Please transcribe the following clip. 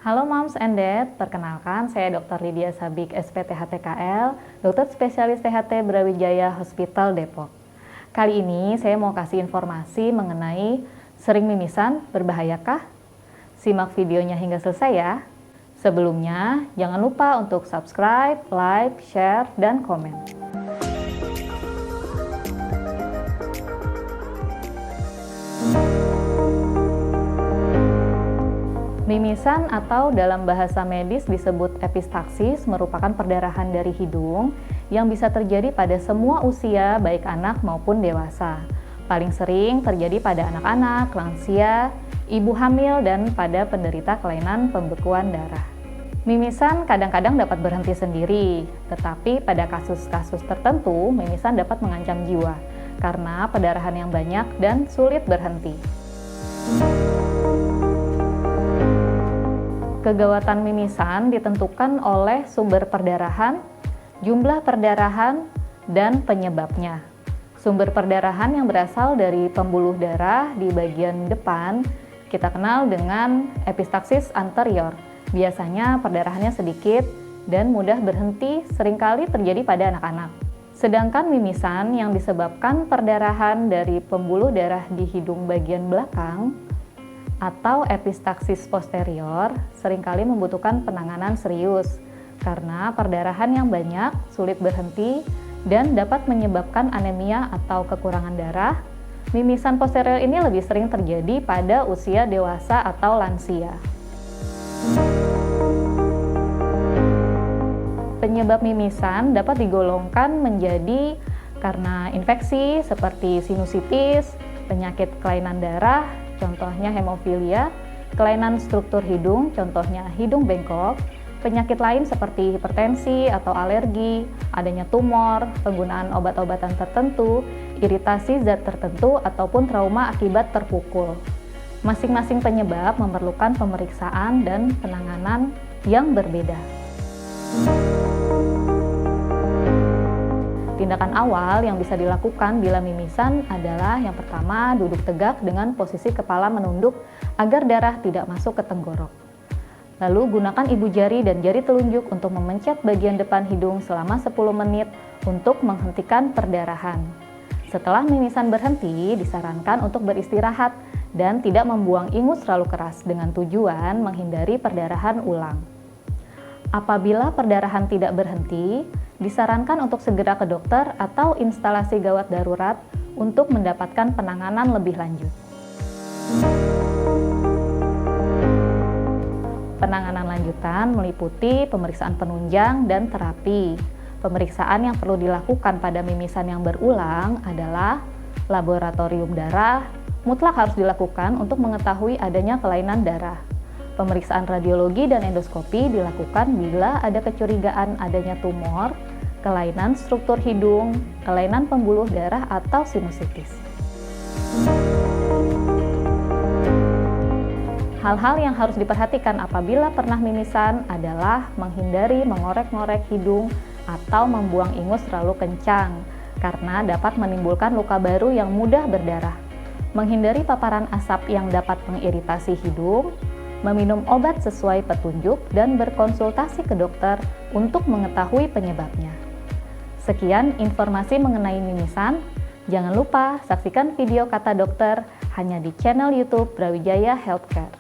Halo Moms and Dad, perkenalkan saya Dr. Lydia Sabik, SPTH-TKL, dokter spesialis THT Brawijaya Hospital Depok. Kali ini saya mau kasih informasi mengenai sering mimisan berbahayakah? Simak videonya hingga selesai ya. Sebelumnya, jangan lupa untuk subscribe, like, share, dan komen. Mimisan atau dalam bahasa medis disebut epistaksis merupakan perdarahan dari hidung yang bisa terjadi pada semua usia baik anak maupun dewasa. Paling sering terjadi pada anak-anak, lansia, ibu hamil, dan pada penderita kelainan pembekuan darah. Mimisan kadang-kadang dapat berhenti sendiri, tetapi pada kasus-kasus tertentu mimisan dapat mengancam jiwa karena perdarahan yang banyak dan sulit berhenti. Kegawatan mimisan ditentukan oleh sumber perdarahan, jumlah perdarahan, dan penyebabnya. Sumber perdarahan yang berasal dari pembuluh darah di bagian depan kita kenal dengan epistaksis anterior. Biasanya perdarahannya sedikit dan mudah berhenti, seringkali terjadi pada anak-anak. Sedangkan mimisan yang disebabkan perdarahan dari pembuluh darah di hidung bagian belakang atau epistaksis posterior seringkali membutuhkan penanganan serius karena perdarahan yang banyak, sulit berhenti, dan dapat menyebabkan anemia atau kekurangan darah. Mimisan posterior ini lebih sering terjadi pada usia dewasa atau lansia. Penyebab mimisan dapat digolongkan menjadi karena infeksi seperti sinusitis, penyakit kelainan darah, contohnya hemofilia, kelainan struktur hidung, contohnya hidung bengkok, penyakit lain seperti hipertensi atau alergi, adanya tumor, penggunaan obat-obatan tertentu, iritasi zat tertentu, ataupun trauma akibat terpukul. Masing-masing penyebab memerlukan pemeriksaan dan penanganan yang berbeda. Tindakan awal yang bisa dilakukan bila mimisan adalah yang pertama, duduk tegak dengan posisi kepala menunduk agar darah tidak masuk ke tenggorok. Lalu gunakan ibu jari dan jari telunjuk untuk memencet bagian depan hidung selama 10 menit untuk menghentikan perdarahan. Setelah mimisan berhenti, disarankan untuk beristirahat dan tidak membuang ingus terlalu keras dengan tujuan menghindari perdarahan ulang. Apabila perdarahan tidak berhenti, disarankan untuk segera ke dokter atau instalasi gawat darurat untuk mendapatkan penanganan lebih lanjut. Penanganan lanjutan meliputi pemeriksaan penunjang dan terapi. Pemeriksaan yang perlu dilakukan pada mimisan yang berulang adalah laboratorium darah, mutlak harus dilakukan untuk mengetahui adanya kelainan darah. Pemeriksaan radiologi dan endoskopi dilakukan bila ada kecurigaan adanya tumor, kelainan struktur hidung, kelainan pembuluh darah, atau sinusitis. Hal-hal yang harus diperhatikan apabila pernah mimisan adalah menghindari mengorek-ngorek hidung atau membuang ingus terlalu kencang karena dapat menimbulkan luka baru yang mudah berdarah. Menghindari paparan asap yang dapat mengiritasi hidung, meminum obat sesuai petunjuk, dan berkonsultasi ke dokter untuk mengetahui penyebabnya. Sekian informasi mengenai mimisan. Jangan lupa saksikan video kata dokter hanya di channel YouTube Brawijaya Healthcare.